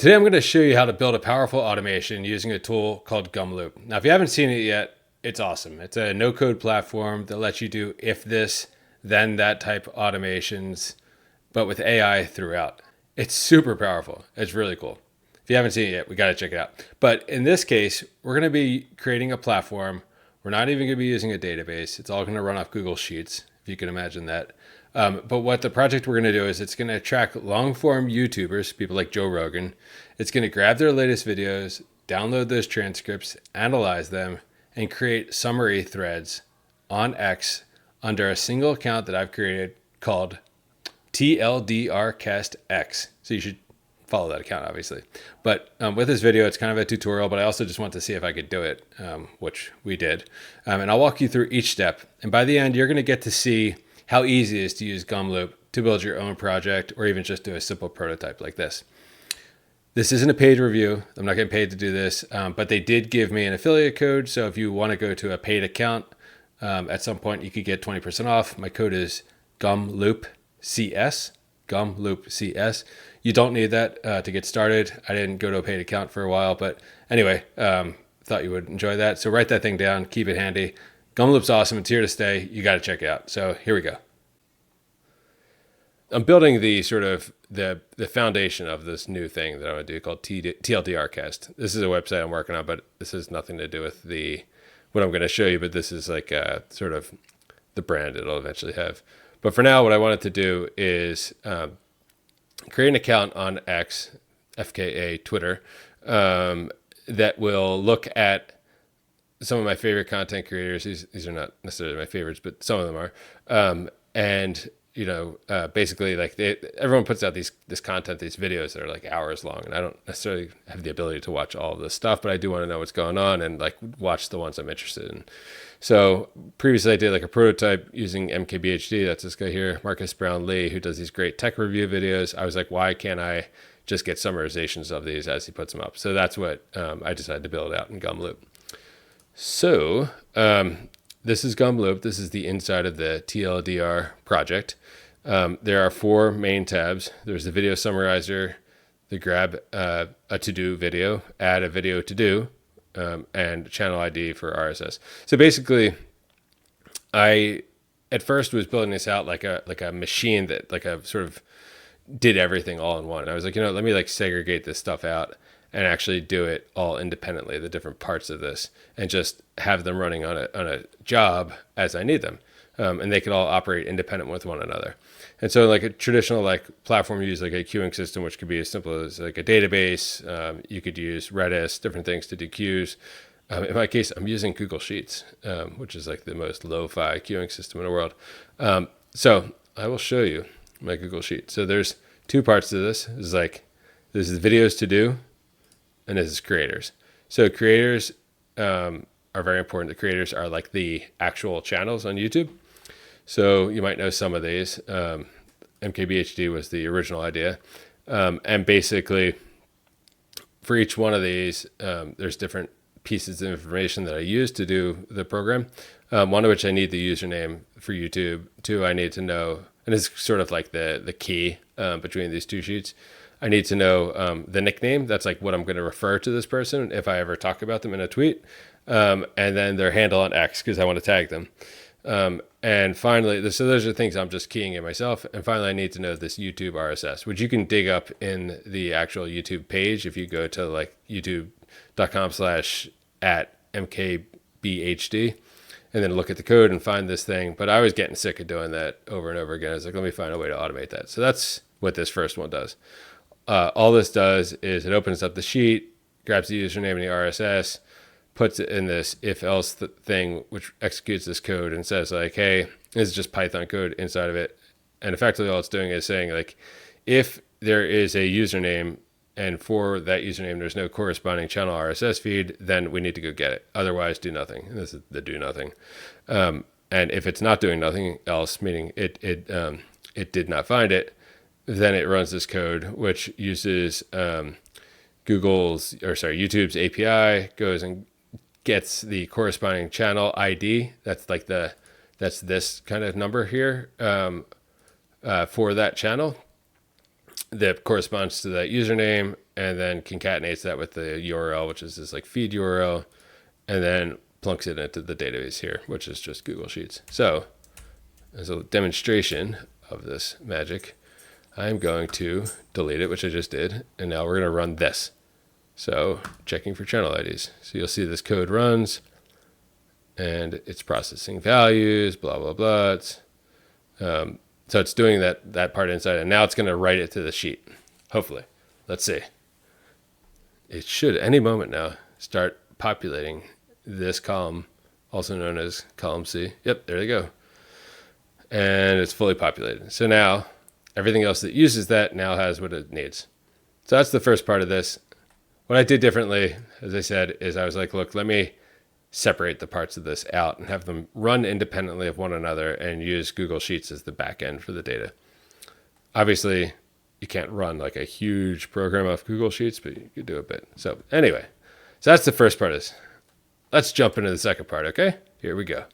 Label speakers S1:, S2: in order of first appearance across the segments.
S1: Today I'm going to show you how to build a powerful automation using a tool called Gumloop. Now, if you haven't seen it yet, it's awesome. It's a no-code platform that lets you do if this, then that type automations, but with AI throughout. It's super powerful. It's really cool. If you haven't seen it yet, we got to check it out. But in this case, we're going to be creating a platform. We're not even going to be using a database. It's all going to run off Google Sheets, if you can imagine that. But what the project we're going to do is it's going to track long-form YouTubers, people like Joe Rogan. It's going to grab their latest videos, download those transcripts, analyze them, and create summary threads on X under a single account that I've created called TLDRcastX. So you should follow that account, obviously. But with this video, it's kind of a tutorial, but I also just want to see if I could do it, which we did. And I'll walk you through each step. And by the end, you're going to get to see how easy it is to use Gumloop to build your own project or even just do a simple prototype like this. This isn't a paid review. I'm not getting paid to do this, but they did give me an affiliate code. So if you want to go to a paid account, at some point you could get 20% off. My code is GumloopCS, GumloopCS. You don't need that to get started. I didn't go to a paid account for a while, but anyway, thought you would enjoy that. So write that thing down, keep it handy. Gumloop's awesome. It's here to stay. You got to check it out. So here we go. I'm building the sort of the foundation of this new thing that I'm going to do called TLDRcast. This is a website I'm working on, but this has nothing to do with what I'm going to show you. But this is like sort of the brand it'll eventually have. But for now, what I wanted to do is create an account on X, FKA Twitter, that will look at some of my favorite content creators. These are not necessarily my favorites, but some of them are. And you know, basically, like everyone puts out this content, these videos that are like hours long, and I don't necessarily have the ability to watch all of this stuff, but I do want to know what's going on and like watch the ones I'm interested in. So previously, I did like a prototype using MKBHD. That's this guy here, Marcus Brown Lee, who does these great tech review videos. I was like, why can't I just get summarizations of these as he puts them up? So that's what I decided to build out in Gumloop. So this is Gumloop. This is the inside of the TLDR project. There are 4 main tabs. There's the video summarizer, the grab a to-do video, add a video to do, and channel ID for RSS. So basically, I at first was building this out like a machine that like a sort of did everything all in one. And I was like, let me like segregate this stuff out and actually do it all independently, the different parts of this, and just have them running on a job as I need them. And they could all operate independent with one another. And so like a traditional like platform, you use like a queuing system, which could be as simple as like a database. You could use Redis, different things to do queues. In my case, I'm using Google Sheets, which is like the most lo-fi queuing system in the world. So I will show you my Google Sheet. So there's 2 parts to this. This is videos to do, and this is creators. So creators are very important. The creators are like the actual channels on YouTube. So you might know some of these. MKBHD was the original idea. And basically, for each one of these, there's different pieces of information that I use to do the program. One of which I need the username for YouTube. 2, I need to know, and it's sort of like the key between these 2 sheets. I need to know the nickname. That's like what I'm going to refer to this person if I ever talk about them in a tweet. And then their handle on X, because I want to tag them. And finally, so those are things I'm just keying in myself. And finally, I need to know this YouTube RSS, which you can dig up in the actual YouTube page. If you go to like youtube.com/@MKBHD and then look at the code and find this thing. But I was getting sick of doing that over and over again. I was like, let me find a way to automate that. So that's what this first one does. All this does is it opens up the sheet, grabs the username and the RSS, puts it in this if-else thing, which executes this code and says like, hey, this is just Python code inside of it. And effectively all it's doing is saying like, if there is a username and for that username there's no corresponding channel RSS feed, then we need to go get it. Otherwise, do nothing. And this is the do nothing. And if it's not doing nothing else, meaning it did not find it, then it runs this code, which uses YouTube's API, goes and gets the corresponding channel ID. That's like that's this kind of number here for that channel. that corresponds to that username, and then concatenates that with the URL, which is this like feed URL, and then plunks it into the database here, which is just Google Sheets. So as a demonstration of this magic, I'm going to delete it, which I just did, and now we're going to run this. So checking for channel IDs. So you'll see this code runs, and it's processing values, blah, blah, blah. So it's doing that part inside, and now it's going to write it to the sheet, hopefully. Let's see. It should, any moment now, start populating this column, also known as column C. Yep, there you go. And it's fully populated. So now everything else that uses that now has what it needs. So that's the first part of this. What I did differently, as I said, is I was like, look, let me separate the parts of this out and have them run independently of one another and use Google Sheets as the back end for the data. Obviously, you can't run like a huge program off Google Sheets, but you could do a bit. So anyway, so that's the first part of this. Let's jump into the second part, okay? Here we go.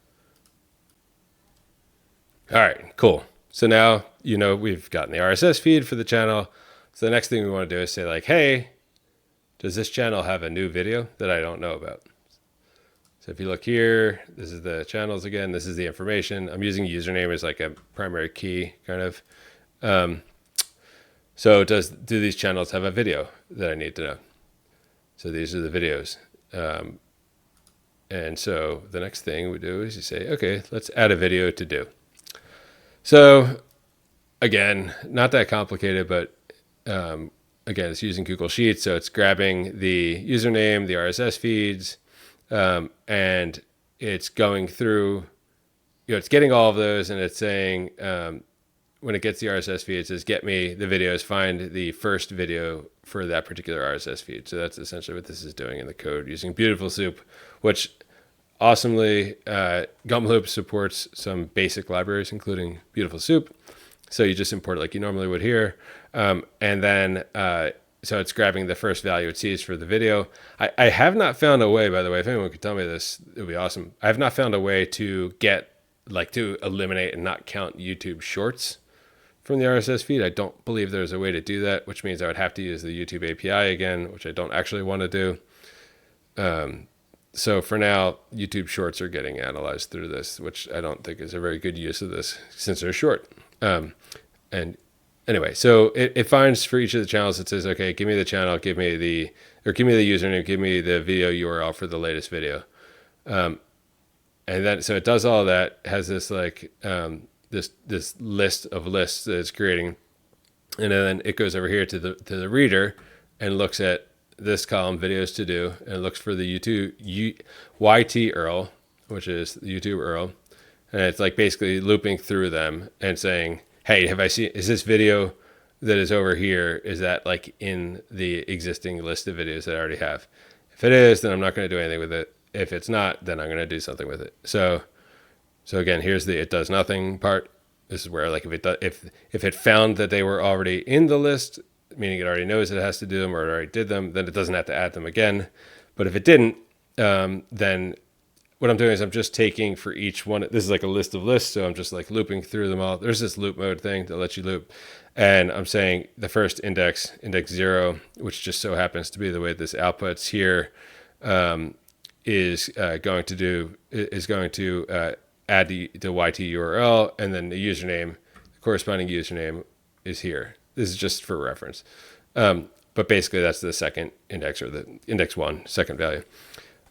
S1: All right, cool. So now, we've gotten the RSS feed for the channel. So the next thing we want to do is say like, hey, does this channel have a new video that I don't know about? So if you look here, this is the channels again. This is the information. I'm using username as like a primary key kind of. So do these channels have a video that I need to know? So these are the videos. And so the next thing we do is you say, okay, let's add a video to do. So again, not that complicated, but again, it's using Google Sheets. So it's grabbing the username, the RSS feeds, and it's going through, it's getting all of those, and it's saying, when it gets the RSS feed, it says, get me the videos, find the first video for that particular RSS feed. So that's essentially what this is doing in the code using Beautiful Soup, which awesomely, Gumloop supports some basic libraries, including Beautiful Soup. So you just import it like you normally would here. And then, so it's grabbing the first value it sees for the video. I have not found a way, by the way, if anyone could tell me this, it would be awesome. I have not found a way to to eliminate and not count YouTube shorts from the RSS feed. I don't believe there's a way to do that, which means I would have to use the YouTube API again, which I don't actually want to do. So for now, YouTube shorts are getting analyzed through this, which I don't think is a very good use of this since they're short. And anyway, so it finds for each of the channels, it says, okay, give me the channel, give me the username, give me the video URL for the latest video. And then, so it does all that, has this like, this list of lists that it's creating. And then it goes over here to the reader and looks at this column, videos to do, and looks for the YouTube YT URL, which is the YouTube URL. And it's like basically looping through them and saying, hey, is this video that is over here, is that like in the existing list of videos that I already have? If it is, then I'm not going to do anything with it. If it's not, then I'm going to do something with it. So again, here's the it does nothing part. This is where like if it found that they were already in the list, meaning it already knows it has to do them or it already did them, then it doesn't have to add them again. But if it didn't, then what I'm doing is I'm just taking for each one. This is like a list of lists, so I'm just like looping through them all. There's this loop mode thing that lets you loop. And I'm saying the first index 0, which just so happens to be the way this outputs here, is going to add the YT URL, and then the username, the corresponding username is here. This is just for reference. But basically that's the second index, or the index 1, second value.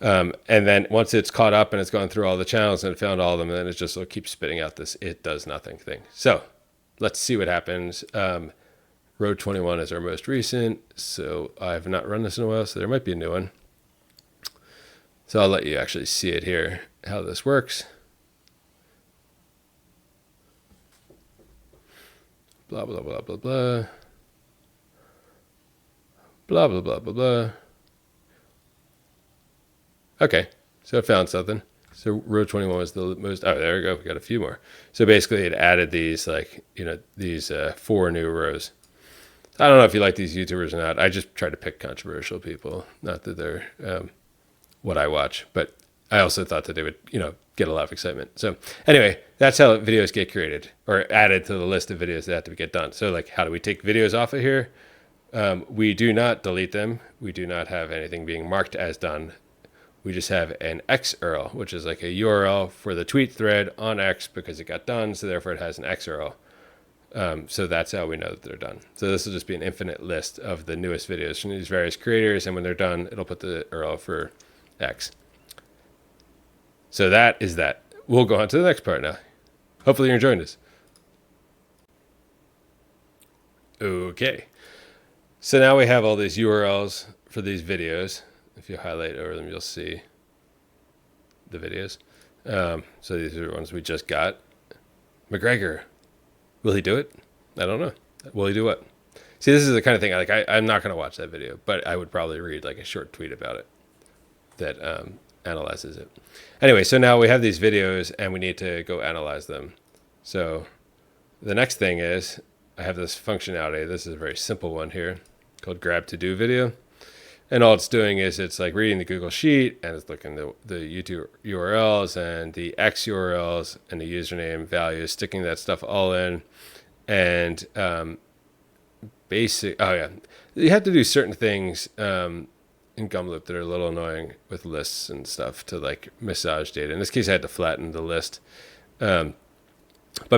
S1: And then once it's caught up and it's gone through all the channels and it found all of them, then it just keeps spitting out this it does nothing thing. So let's see what happens. Road 21 is our most recent. So I've not run this in a while, so there might be a new one. So I'll let you actually see it here, how this works. Blah, blah, blah, blah, blah. Blah, blah, blah, blah, blah. Okay, so it found something. So row 21 was the most, oh, there we go. We got a few more. So basically it added these, these 4 new rows. I don't know if you like these YouTubers or not. I just try to pick controversial people. Not that they're what I watch, but I also thought that they would, get a lot of excitement. So anyway, that's how videos get created or added to the list of videos that have to get done. So like, how do we take videos off of here? We do not delete them. We do not have anything being marked as done. We just have an X URL, which is like a URL for the tweet thread on X because it got done. So therefore it has an X URL. So that's how we know that they're done. So this will just be an infinite list of the newest videos from these various creators. And when they're done, it'll put the URL for X. So that is that. We'll go on to the next part now. Hopefully you're enjoying this. Okay. So now we have all these URLs for these videos. If you highlight over them, you'll see the videos. So these are the ones we just got. McGregor. Will he do it? I don't know. Will he do what? See, this is the kind of thing like I'm not going to watch that video, but I would probably read like a short tweet about it that analyzes it. Anyway, so now we have these videos and we need to go analyze them. So the next thing is I have this functionality. This is a very simple one here called grab to do video. And all it's doing is it's like reading the Google Sheet and it's looking at the YouTube URLs and the X URLs and the username values, sticking that stuff all in. And you have to do certain things in Gumloop that are a little annoying with lists and stuff to like massage data. In this case, I had to flatten the list. But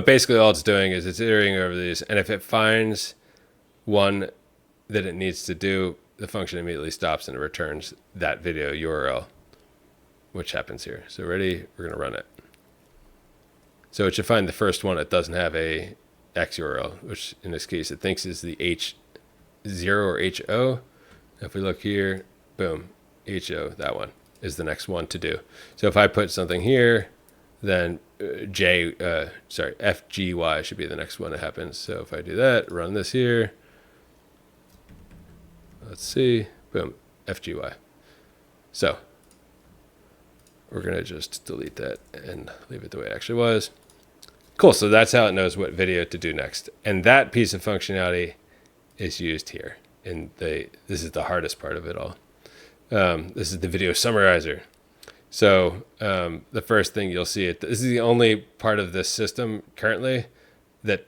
S1: basically all it's doing is it's iterating over these. And if it finds one that it needs to do, the function immediately stops and it returns that video URL, which happens here. So ready? We're going to run it. So it should find the first one that doesn't have a X URL, which in this case it thinks is the H0 or HO. If we look here, boom, HO, that one is the next one to do. So if I put something here, then FGY should be the next one that happens. So if I do that, run this here, let's see, boom, FGY. So we're going to just delete that and leave it the way it actually was. Cool. So that's how it knows what video to do next. And that piece of functionality is used here. And this is the hardest part of it all. This is the video summarizer. So the first thing you'll see, this is the only part of this system currently that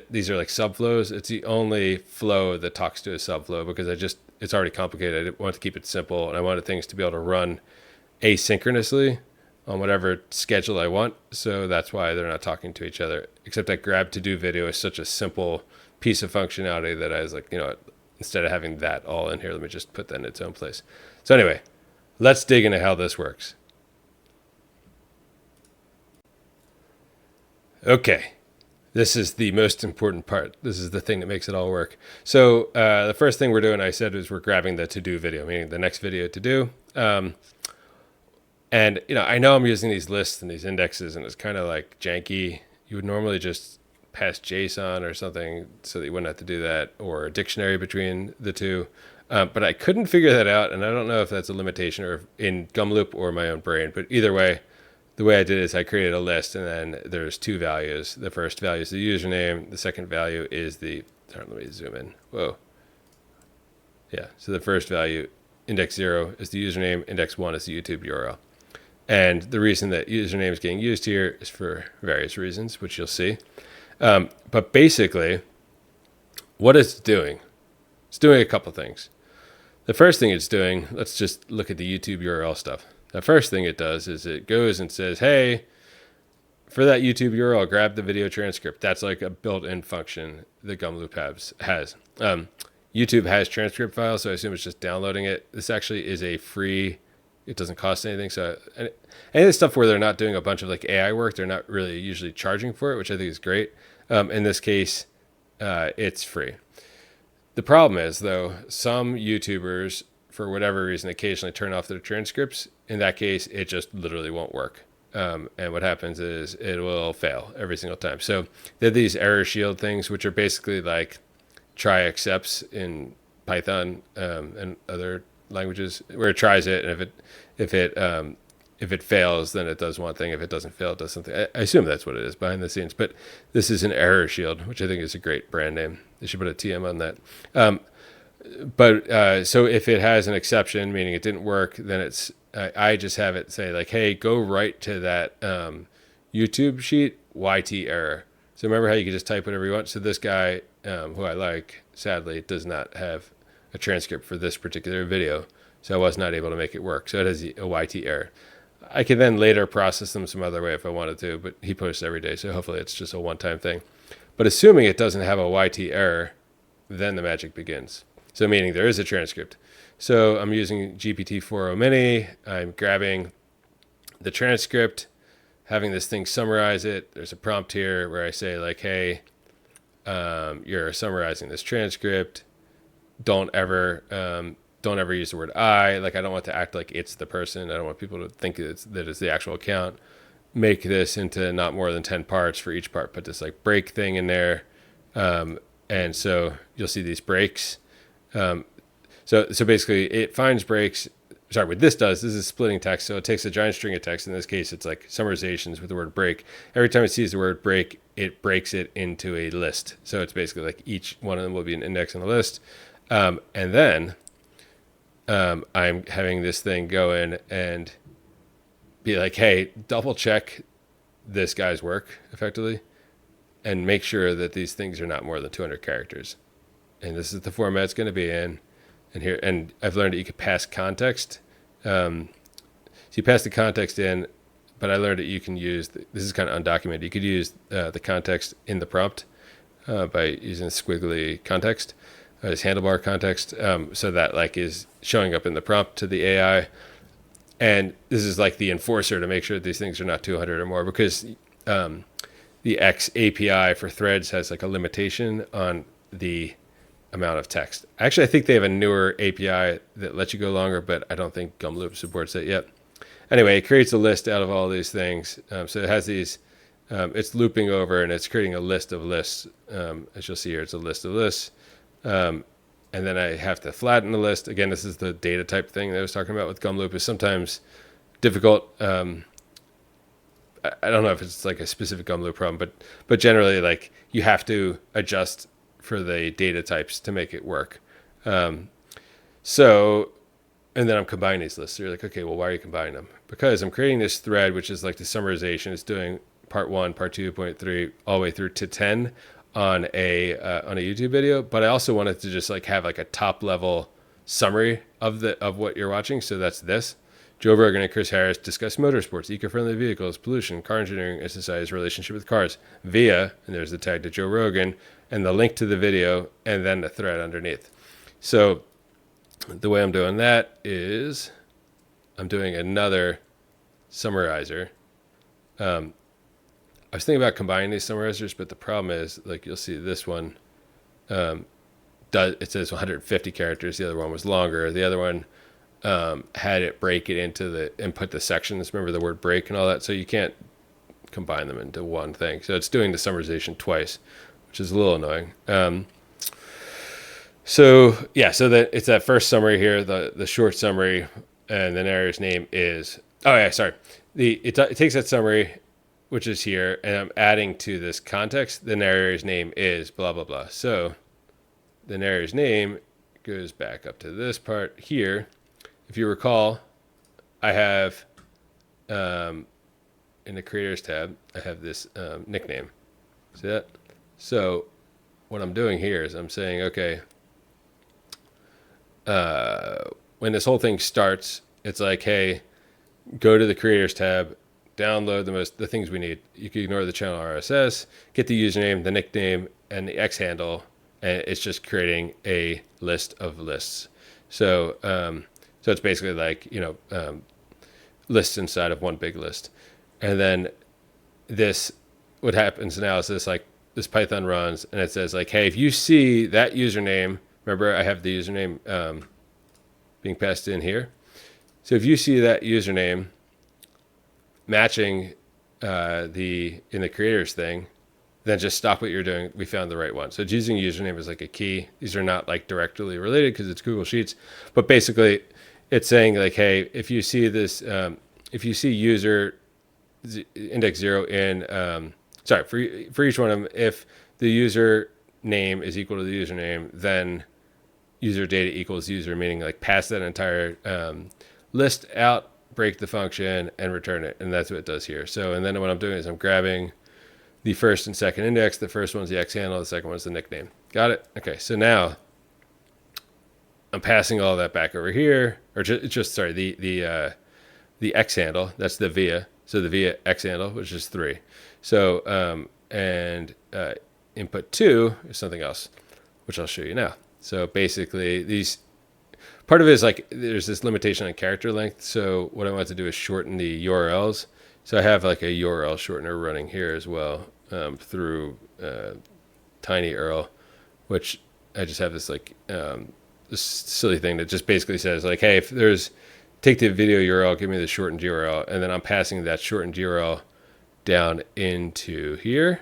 S1: these are like subflows. It's the only flow that talks to a subflow because it's already complicated. I want to keep it simple and I wanted things to be able to run asynchronously on whatever schedule I want. So that's why they're not talking to each other, except that grab to do video is such a simple piece of functionality that I was like, instead of having that all in here, let me just put that in its own place. So anyway, let's dig into how this works. Okay. This is the most important part. This is the thing that makes it all work. So the first thing we're doing, I said, is we're grabbing the to-do video, meaning the next video to do. And, I know I'm using these lists and these indexes, and it's kind of like janky. You would normally just pass JSON or something so that you wouldn't have to do that, or a dictionary between the two. But I couldn't figure that out, and I don't know if that's a limitation or in Gumloop or my own brain. But either way, the way I did it is I created a list, and then there's two values. The first value is the username. The second value is let me zoom in. Whoa. Yeah, so the first value, index 0, is the username. Index 1 is the YouTube URL. And the reason that username is getting used here is for various reasons, which you'll see. But basically, what it's doing a couple things. The first thing it's doing, let's just look at the YouTube URL stuff. The first thing it does is it goes and says, hey, for that YouTube URL, grab the video transcript. That's like a built-in function that Gumloop has. YouTube has transcript files, so I assume it's just downloading it. This actually is a free, it doesn't cost anything. So any of the stuff where they're not doing a bunch of like AI work, they're not really usually charging for it, which I think is great. In this case, it's free. The problem is, though, some YouTubers, for whatever reason, occasionally turn off their transcripts. In that case, it just literally won't work. And what happens is it will fail every single time. So there are these error shield things, which are basically like try excepts in Python and other languages, where it tries it, and if it fails, then it does one thing. If it doesn't fail, it does something. I assume that's what it is behind the scenes. But this is an error shield, which I think is a great brand name. They should put a TM on that. But so if it has an exception, meaning it didn't work, then I just have it say like, hey, go right to that YouTube sheet, YT error. So remember how you can just type whatever you want? So this guy, who I like, sadly, does not have a transcript for this particular video. So I was not able to make it work. So it has a YT error. I can then later process them some other way if I wanted to, but he posts every day. So hopefully it's just a one-time thing. But assuming it doesn't have a YT error, then the magic begins. So meaning there is a transcript. So I'm using GPT-4o Mini. I'm grabbing the transcript, having this thing summarize it. There's a prompt here where I say like, hey, you're summarizing this transcript. Don't ever use the word I. Like, I don't want to act like it's the person. I don't want people to think that it's the actual account. Make this into not more than 10 parts. For each part, put this like break thing in there. And so you'll see these breaks. So basically it finds breaks. Sorry, what this is splitting text. So it takes a giant string of text. In this case, it's like summarizations with the word break. Every time it sees the word break, it breaks it into a list. So it's basically like each one of them will be an index in a list. And then I'm having this thing go in and be like, hey, double check this guy's work effectively and make sure that these things are not more than 200 characters. And this is the format it's going to be in. And I've learned that you could pass context. So you pass the context in, but I learned that you can use, this is kind of undocumented, you could use the context in the prompt by using squiggly context, this handlebar context, so that like is showing up in the prompt to the AI. And this is like the enforcer to make sure that these things are not 200 or more, because the X API for threads has like a limitation on the amount of text. Actually, I think they have a newer API that lets you go longer, but I don't think Gumloop supports it yet. Anyway, it creates a list out of all these things. So it has these, it's looping over and it's creating a list of lists. As you'll see here, it's a list of lists. And then I have to flatten the list. Again, this is the data type thing that I was talking about with Gumloop. Is sometimes difficult. I don't know if it's like a specific Gumloop problem, but generally like you have to adjust for the data types to make it work. So, and then I'm combining these lists. So you're like, okay, well, why are you combining them? Because I'm creating this thread, which is like the summarization. It's doing part 1, part 2, point 3, all the way through to 10 on a YouTube video. But I also wanted to just like have like a top level summary of what you're watching. So that's this. Joe Rogan and Chris Harris discuss motorsports, eco-friendly vehicles, pollution, car engineering, and society's relationship with cars via, and there's the tag to Joe Rogan, and the link to the video, and then the thread underneath. So the way I'm doing that is I'm doing another summarizer. I was thinking about combining these summarizers, but the problem is, like you'll see this one, it says 150 characters. The other one was longer. The other one had it break it into and put the sections. Remember the word break and all that? So you can't combine them into one thing. So it's doing the summarization twice, which is a little annoying. So that it's that first summary here, the short summary, and the narrator's name is, it takes that summary, which is here, and I'm adding to this context, the narrator's name is blah, blah, blah. So the narrator's name goes back up to this part here. If you recall, I have, in the creators tab, I have this nickname. See that? So what I'm doing here is I'm saying, okay, when this whole thing starts, it's like, hey, go to the creators tab, download the things we need. You can ignore the channel RSS, get the username, the nickname, and the X handle, and it's just creating a list of lists. So it's basically like, lists inside of one big list. And then what happens now is this Python runs and it says like, hey, if you see that username, remember I have the username being passed in here. So if you see that username matching in the creators thing, then just stop what you're doing. We found the right one. So it's using username as like a key. These are not like directly related because it's Google Sheets, but basically it's saying like, hey, if you see this, if you see user index 0 in, for each one of them, if the user name is equal to the username, then user data equals user, meaning like pass that entire list out, break the function, and return it. And that's what it does here. So, and then what I'm doing is I'm grabbing the first and second index. The first one's the X handle. The second one's the nickname. Got it? Okay, so now I'm passing all that back over here, or sorry, the X handle. That's the via. So the via X handle, which is 3. So input 2 is something else, which I'll show you now. So basically, part of it is like there's this limitation on character length. So what I want to do is shorten the URLs. So I have like a URL shortener running here as well through tinyURL, which I just have this like this silly thing that just basically says like, hey, if there's take the video URL, give me the shortened URL, and then I'm passing that shortened URL down into here,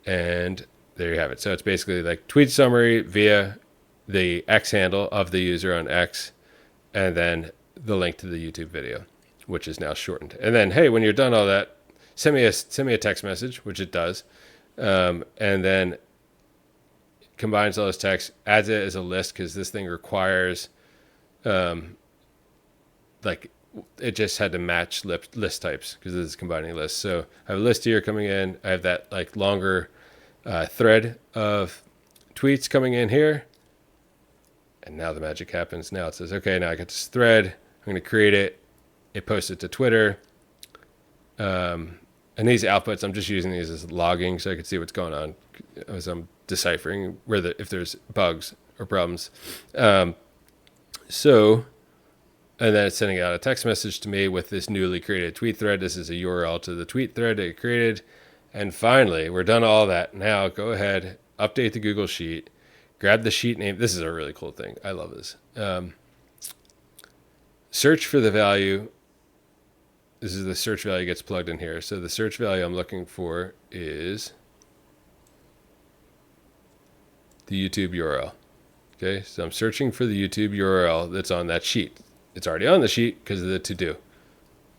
S1: and there you have it. So it's basically like tweet summary via the X handle of the user on X, and then the link to the YouTube video, which is now shortened. And then, hey, when you're done all that, send me a text message, which it does, and then combines all this text, adds it as a list, because this thing requires, like, it just had to match list types because this is combining lists. So I have a list here coming in. I have that like longer thread of tweets coming in here. And now the magic happens. Now it says, okay, now I got this thread. I'm going to create it. It posts it to Twitter. And these outputs, I'm just using these as logging so I can see what's going on as I'm deciphering if there's bugs or problems. And then it's sending out a text message to me with this newly created tweet thread. This is a URL to the tweet thread that it created. And finally, we're done all that. Now go ahead, update the Google Sheet, grab the sheet name. This is a really cool thing. I love this. Search for the value. This is the search value gets plugged in here. So the search value I'm looking for is the YouTube URL. Okay, so I'm searching for the YouTube URL that's on that sheet. It's already on the sheet because of the to-do.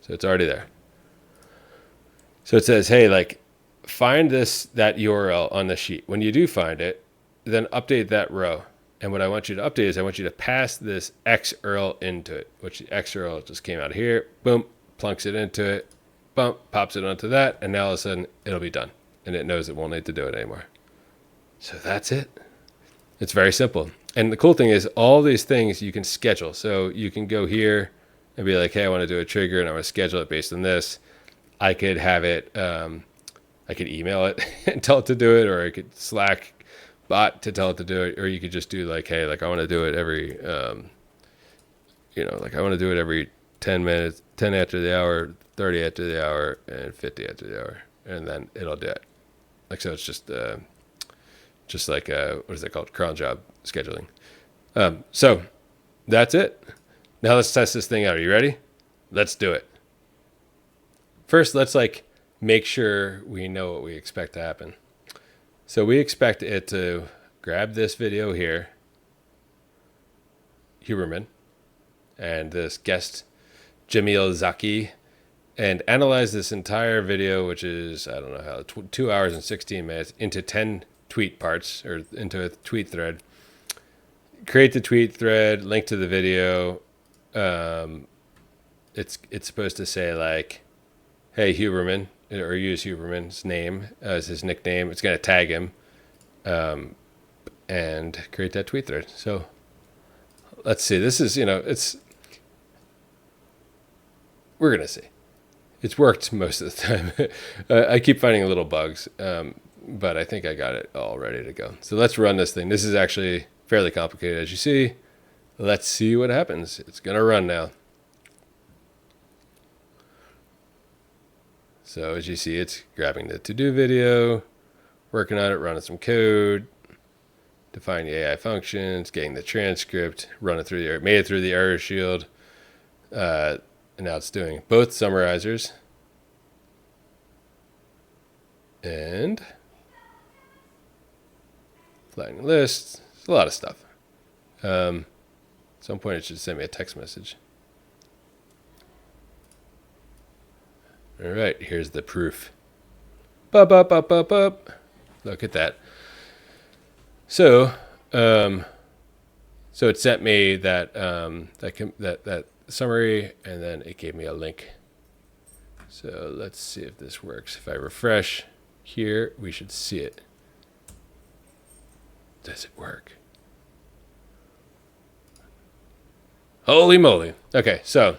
S1: So it's already there. So it says, hey, like, find that URL on the sheet. When you do find it, then update that row. And what I want you to update is I want you to pass this XURL into it, which the XURL just came out here. Boom, plunks it into it. Bump, pops it onto that. And now all of a sudden, it'll be done. And it knows it won't need to do it anymore. So that's it. It's very simple. And the cool thing is all these things you can schedule. So you can go here and be like, hey, I want to do a trigger and I want to schedule it based on this. I could have it, I could email it and tell it to do it, or I could Slack bot to tell it to do it, or you could just do like, hey, like I want to do it every, like I want to do it every 10 minutes, 10 after the hour, 30 after the hour, and 50 after the hour. And then it'll do it. Like, so it's just like, what is that called? Cron job scheduling. So that's it. Now let's test this thing out. Are you ready? Let's do it. First, let's like make sure we know what we expect to happen. So we expect it to grab this video here, Huberman, and this guest, Jamil Zaki, and analyze this entire video, which is, I don't know how, 2 hours and 16 minutes, into 10 tweet parts, or into a tweet thread. Create the tweet thread, link to the video. It's supposed to say like, hey, Huberman, or use Huberman's name as his nickname. It's going to tag him and create that tweet thread. So let's see. This is, we're going to see. It's worked most of the time. I keep finding little bugs, but I think I got it all ready to go. So let's run this thing. This is actually fairly complicated, as you see. Let's see what happens. It's going to run now. So as you see, it's grabbing the to-do video, working on it, running some code, defining the AI functions, getting the transcript, made it through the error shield. And now it's doing both summarizers and flattening lists. It's a lot of stuff. At some point, it should send me a text message. All right, here's the proof. Bup, bup, bup, bup, bup. Look at that. So, So it sent me that summary, and then it gave me a link. So let's see if this works. If I refresh here, we should see it. Does it work? Holy moly. Okay, so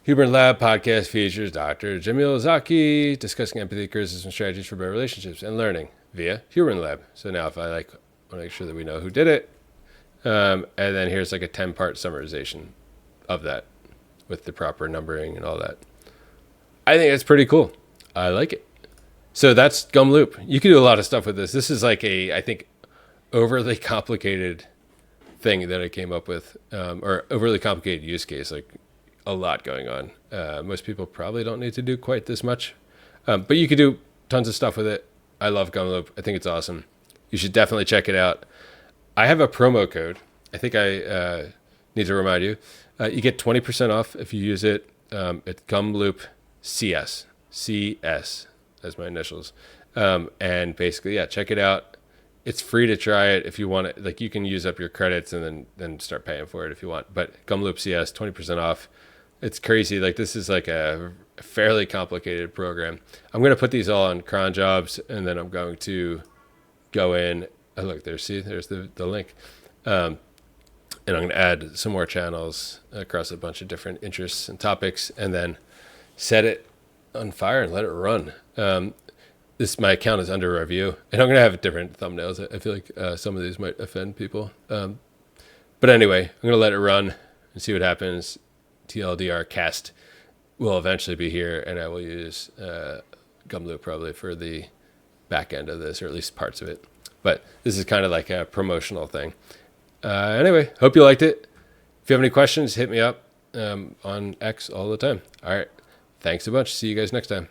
S1: Huber Lab podcast features Dr. Jamil Zaki discussing empathy, criticism, strategies for better relationships and learning via Huber Lab. So now if I want to make sure that we know who did it, and then here's like a 10-part summarization of that with the proper numbering and all that. I think it's pretty cool. I like it. So that's Gumloop. You can do a lot of stuff with this. This is like I think, overly complicated thing that I came up with, or overly complicated use case, like a lot going on. Most people probably don't need to do quite this much, but you could do tons of stuff with it. I love Gumloop. I think it's awesome. You should definitely check it out. I have a promo code. I think I need to remind you. You get 20% off if you use it. It's Gumloop CS as my initials. And basically, yeah, check it out. It's free to try it if you want it. Like, you can use up your credits and then start paying for it if you want. But Gumloop CS, 20% off. It's crazy. Like, this is like a fairly complicated program. I'm going to put these all on cron jobs, and then I'm going to go in. Oh, look, there's the link. And I'm going to add some more channels across a bunch of different interests and topics, and then set it on fire and let it run. My account is under review, and I'm going to have different thumbnails. I feel like some of these might offend people. But anyway, I'm going to let it run and see what happens. TLDR cast will eventually be here, and I will use Gumloop probably for the back end of this, or at least parts of it. But this is kind of like a promotional thing. Anyway, hope you liked it. If you have any questions, hit me up on X all the time. All right. Thanks a bunch. See you guys next time.